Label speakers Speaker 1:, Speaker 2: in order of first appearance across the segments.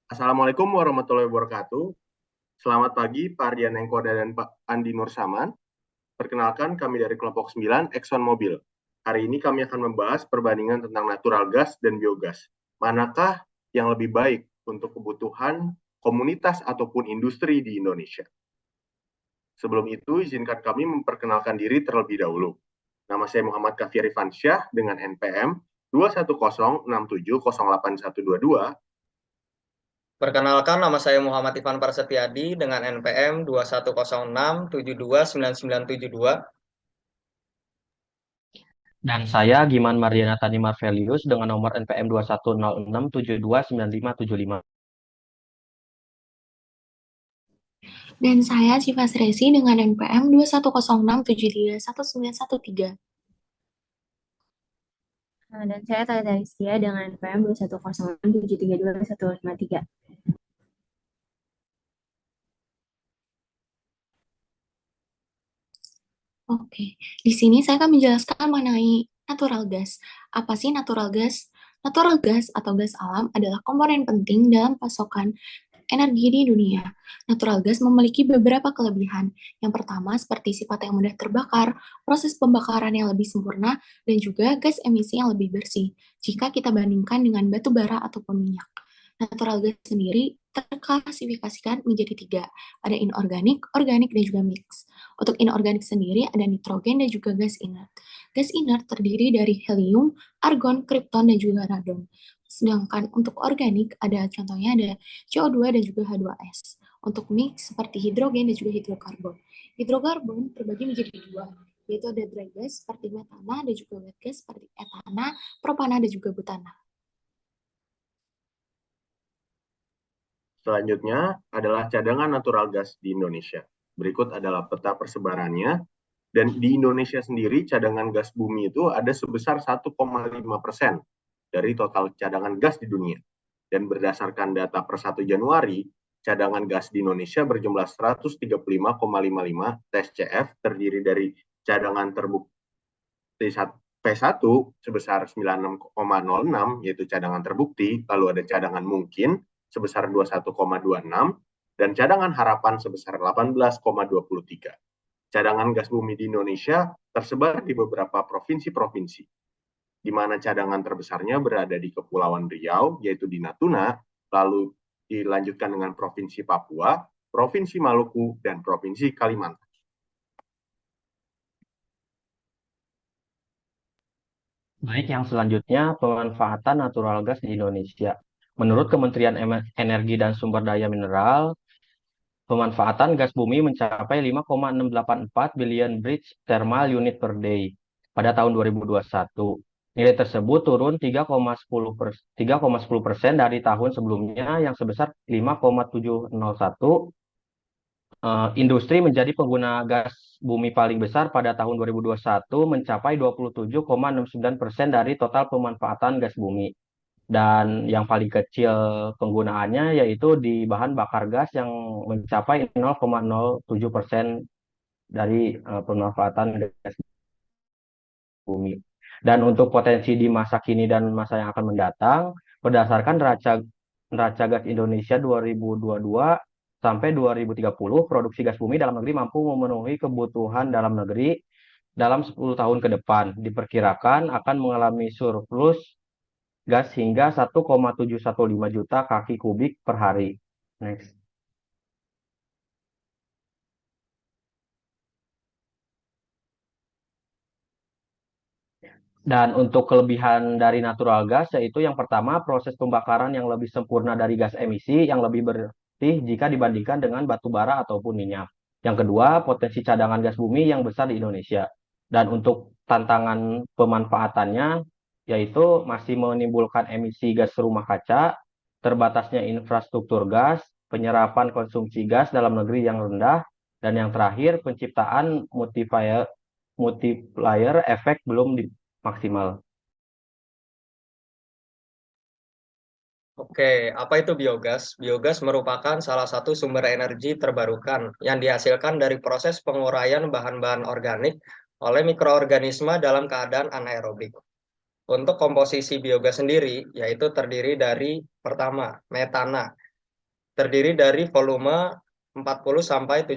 Speaker 1: Assalamualaikum warahmatullahi wabarakatuh. Selamat pagi Pak Ardian Engkoda dan Pak Andi Nursaman. Perkenalkan kami dari kelompok 9 Exxon Mobil. Hari ini kami akan membahas perbandingan tentang natural gas dan biogas. Manakah yang lebih baik untuk kebutuhan komunitas ataupun industri di Indonesia? Sebelum itu, izinkan kami memperkenalkan diri terlebih dahulu. Nama saya Muhammad Kafir Rifansyah dengan NPM 21067082122.
Speaker 2: Perkenalkan, nama saya Muhammad Ivan Prasetyadi dengan NPM 2106729972.
Speaker 3: Dan saya Giman Mariana Tani Marvelius dengan nomor NPM 2106729575.
Speaker 4: Dan saya Syifa Sresi dengan NPM 2106731913.
Speaker 5: Dan saya Tata Rizkia dengan NPM 210673321153.
Speaker 4: Oke, di sini saya akan menjelaskan mengenai natural gas. Apa sih natural gas? Natural gas atau gas alam adalah komponen penting dalam pasokan energi di dunia. Natural gas memiliki beberapa kelebihan. Yang pertama, seperti sifat yang mudah terbakar, proses pembakaran yang lebih sempurna, dan juga gas emisi yang lebih bersih jika kita bandingkan dengan batu bara ataupun minyak. Natural gas sendiri terklasifikasikan menjadi 3. Ada inorganik, organik, dan juga mix. Untuk inorganik sendiri ada nitrogen dan juga gas inert. Gas inert terdiri dari helium, argon, krypton, dan juga radon. Sedangkan untuk organik ada contohnya ada CO2 dan juga H2S. Untuk mix seperti hidrogen dan juga hidrokarbon. Hidrokarbon terbagi menjadi 2, yaitu ada dry gas seperti metana dan juga wet gas seperti etana, propana, dan juga butana.
Speaker 1: Selanjutnya adalah cadangan natural gas di Indonesia. Berikut adalah peta persebarannya. Dan di Indonesia sendiri cadangan gas bumi itu ada sebesar 1,5% dari total cadangan gas di dunia. Dan berdasarkan data per 1 Januari, cadangan gas di Indonesia berjumlah 135,55 TSCF, terdiri dari cadangan terbukti P1 sebesar 96,06, yaitu cadangan terbukti, lalu ada cadangan mungkin sebesar 21,26, dan cadangan harapan sebesar 18,23. Cadangan gas bumi di Indonesia tersebar di beberapa provinsi-provinsi, di mana cadangan terbesarnya berada di Kepulauan Riau, yaitu di Natuna, lalu dilanjutkan dengan Provinsi Papua, Provinsi Maluku, dan Provinsi Kalimantan.
Speaker 3: Baik, yang selanjutnya pemanfaatan natural gas di Indonesia. Menurut Kementerian Energi dan Sumber Daya Mineral, pemanfaatan gas bumi mencapai 5,684 billion bridge thermal unit per day pada tahun 2021. Nilai tersebut turun 3,10% dari tahun sebelumnya yang sebesar 5,701. Industri menjadi pengguna gas bumi paling besar pada tahun 2021 mencapai 27,69% dari total pemanfaatan gas bumi. Dan yang paling kecil penggunaannya yaitu di bahan bakar gas yang mencapai 0,07% dari pemanfaatan gas bumi. Dan untuk potensi di masa kini dan masa yang akan mendatang, berdasarkan neraca gas Indonesia 2022 sampai 2030, produksi gas bumi dalam negeri mampu memenuhi kebutuhan dalam negeri dalam 10 tahun ke depan. Diperkirakan akan mengalami surplus gas hingga 1,715 juta kaki kubik per hari. Next. Dan untuk kelebihan dari natural gas yaitu yang pertama proses pembakaran yang lebih sempurna dari gas emisi yang lebih bersih jika dibandingkan dengan batu bara ataupun minyak. Yang kedua, potensi cadangan gas bumi yang besar di Indonesia. Dan untuk tantangan pemanfaatannya yaitu masih menimbulkan emisi gas rumah kaca, terbatasnya infrastruktur gas, penyerapan konsumsi gas dalam negeri yang rendah, dan yang terakhir penciptaan multiplier efek belum maksimal.
Speaker 2: Oke, apa itu biogas? Biogas merupakan salah satu sumber energi terbarukan yang dihasilkan dari proses penguraian bahan-bahan organik oleh mikroorganisme dalam keadaan anaerobik. Untuk komposisi biogas sendiri, yaitu terdiri dari pertama, metana. terdiri dari volume 40-70%.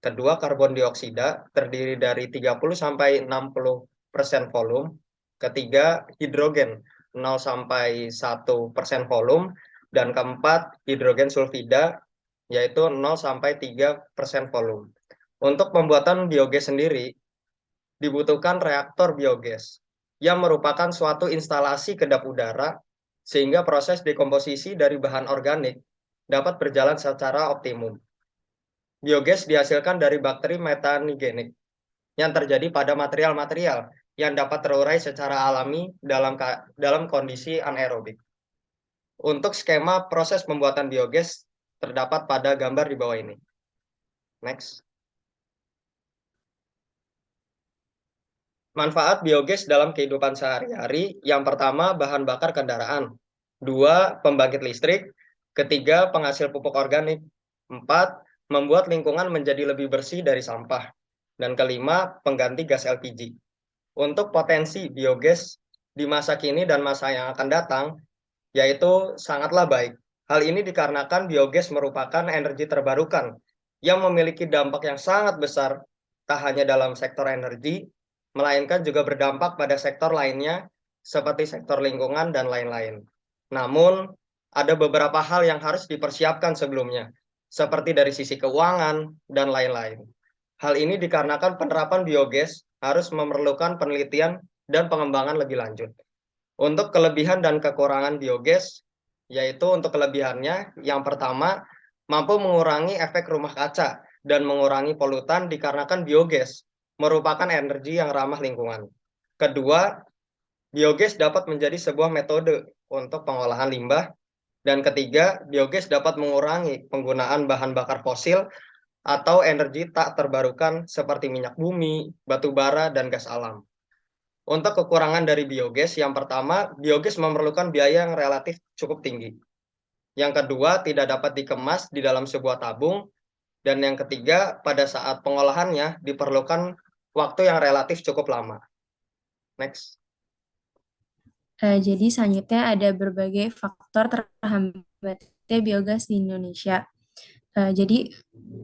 Speaker 2: Kedua, karbon dioksida terdiri dari 30-60% volume. Ketiga, hidrogen 0-1% volume. Dan keempat, hidrogen sulfida yaitu 0-3% volume. Untuk pembuatan biogas sendiri, dibutuhkan reaktor biogas yang merupakan suatu instalasi kedap udara sehingga proses dekomposisi dari bahan organik dapat berjalan secara optimum. Biogas dihasilkan dari bakteri metanogenik yang terjadi pada material-material yang dapat terurai secara alami dalam kondisi anaerobik. Untuk skema proses pembuatan biogas terdapat pada gambar di bawah ini. Next. Manfaat biogas dalam kehidupan sehari-hari, yang pertama bahan bakar kendaraan, dua pembangkit listrik, ketiga penghasil pupuk organik, empat membuat lingkungan menjadi lebih bersih dari sampah, dan kelima pengganti gas LPG. Untuk potensi biogas di masa kini dan masa yang akan datang, yaitu sangatlah baik. Hal ini dikarenakan biogas merupakan energi terbarukan yang memiliki dampak yang sangat besar, tak hanya dalam sektor energi, melainkan juga berdampak pada sektor lainnya, seperti sektor lingkungan dan lain-lain. Namun, ada beberapa hal yang harus dipersiapkan sebelumnya, seperti dari sisi keuangan dan lain-lain. Hal ini dikarenakan penerapan biogas harus memerlukan penelitian dan pengembangan lebih lanjut. Untuk kelebihan dan kekurangan biogas, yaitu untuk kelebihannya, yang pertama, mampu mengurangi efek rumah kaca dan mengurangi polutan dikarenakan biogas merupakan energi yang ramah lingkungan. Kedua, biogas dapat menjadi sebuah metode untuk pengolahan limbah. Dan ketiga, biogas dapat mengurangi penggunaan bahan bakar fosil atau energi tak terbarukan seperti minyak bumi, batu bara, dan gas alam. Untuk kekurangan dari biogas, yang pertama, biogas memerlukan biaya yang relatif cukup tinggi. Yang kedua, tidak dapat dikemas di dalam sebuah tabung. Dan yang ketiga, pada saat pengolahannya diperlukan waktu yang relatif cukup lama. Next.
Speaker 5: Jadi selanjutnya ada berbagai faktor terhambatnya biogas di Indonesia. Jadi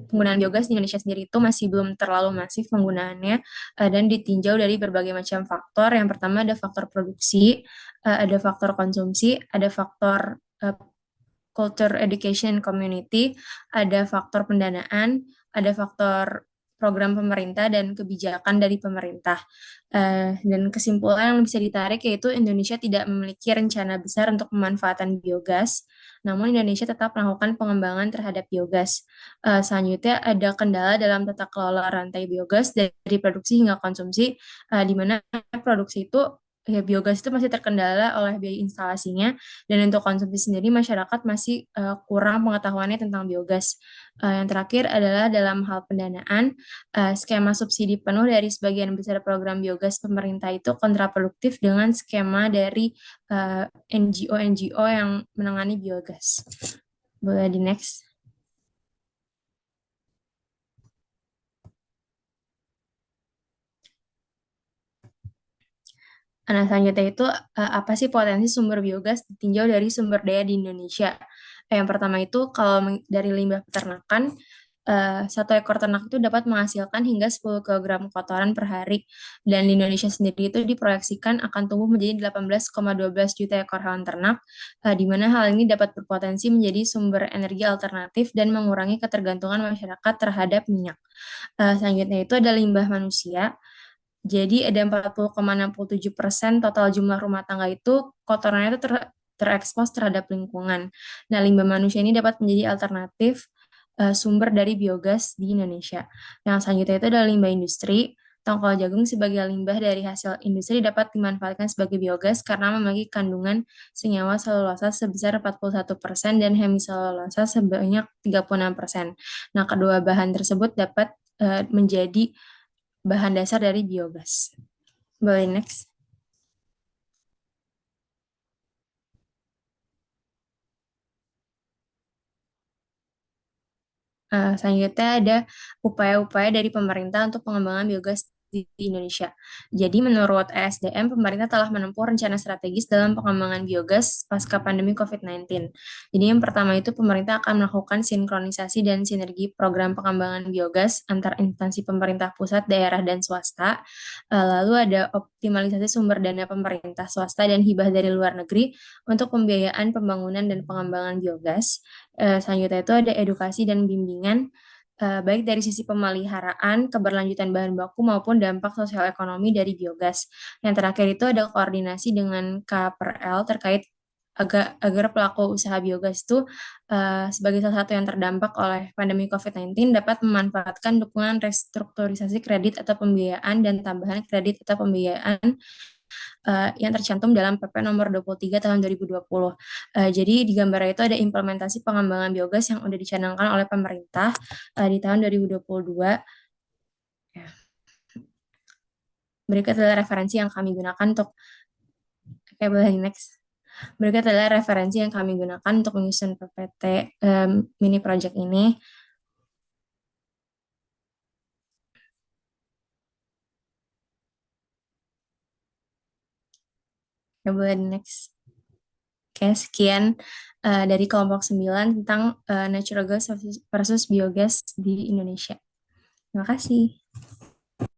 Speaker 5: penggunaan biogas di Indonesia sendiri itu masih belum terlalu masif penggunaannya dan ditinjau dari berbagai macam faktor. Yang pertama ada faktor produksi, ada faktor konsumsi, ada faktor culture education community, ada faktor pendanaan, ada faktor program pemerintah dan kebijakan dari pemerintah. Dan kesimpulan yang bisa ditarik yaitu Indonesia tidak memiliki rencana besar untuk pemanfaatan biogas, namun Indonesia tetap melakukan pengembangan terhadap biogas. Selanjutnya ada kendala dalam tata kelola rantai biogas dari produksi hingga konsumsi, di mana produksi itu ya biogas itu masih terkendala oleh biaya instalasinya, dan untuk konsumsi sendiri masyarakat masih kurang pengetahuannya tentang biogas. Yang terakhir adalah dalam hal pendanaan, skema subsidi penuh dari sebagian besar program biogas pemerintah itu kontraproduktif dengan skema dari NGO-NGO yang menangani biogas. Boleh di next. Nah, selanjutnya itu apa sih potensi sumber biogas ditinjau dari sumber daya di Indonesia? Yang pertama itu kalau dari limbah peternakan, satu ekor ternak itu dapat menghasilkan hingga 10 kg kotoran per hari. Dan di Indonesia sendiri itu diproyeksikan akan tumbuh menjadi 18,12 juta ekor hewan ternak, di mana hal ini dapat berpotensi menjadi sumber energi alternatif dan mengurangi ketergantungan masyarakat terhadap minyak. Selanjutnya itu ada limbah manusia. Jadi ada 40,67% total jumlah rumah tangga itu kotorannya itu terekspos terhadap lingkungan. Nah, limbah manusia ini dapat menjadi alternatif sumber dari biogas di Indonesia. Yang selanjutnya itu adalah limbah industri. Tongkol jagung sebagai limbah dari hasil industri dapat dimanfaatkan sebagai biogas karena memiliki kandungan senyawa selulosa sebesar 41% dan hemiselulosa sebanyak 36%. Nah, kedua bahan tersebut dapat menjadi bahan dasar dari biogas. Boleh next. Selanjutnya ada upaya-upaya dari pemerintah untuk pengembangan biogas di Indonesia. Jadi menurut ESDM, pemerintah telah menempuh rencana strategis dalam pengembangan biogas pasca pandemi COVID-19. Jadi yang pertama itu pemerintah akan melakukan sinkronisasi dan sinergi program pengembangan biogas antar instansi pemerintah pusat, daerah, dan swasta. Lalu ada optimalisasi sumber dana pemerintah swasta dan hibah dari luar negeri untuk pembiayaan pembangunan dan pengembangan biogas. Selanjutnya itu ada edukasi dan bimbingan baik dari sisi pemeliharaan, keberlanjutan bahan baku maupun dampak sosial ekonomi dari biogas. Yang terakhir itu ada koordinasi dengan KPRL terkait agar pelaku usaha biogas itu sebagai salah satu yang terdampak oleh pandemi COVID-19 dapat memanfaatkan dukungan restrukturisasi kredit atau pembiayaan dan tambahan kredit atau pembiayaan yang tercantum dalam PP nomor 23 tahun 2020. Jadi di gambar itu ada implementasi pengembangan biogas yang sudah dicanangkan oleh pemerintah di tahun 2022. Ya. Berikut adalah referensi yang kami gunakan untuk boleh next. Berikut adalah referensi yang kami gunakan untuk menyusun PPT mini project ini. Boleh next. Oke, sekian dari kelompok 9 tentang natural gas versus biogas di Indonesia. Terima kasih.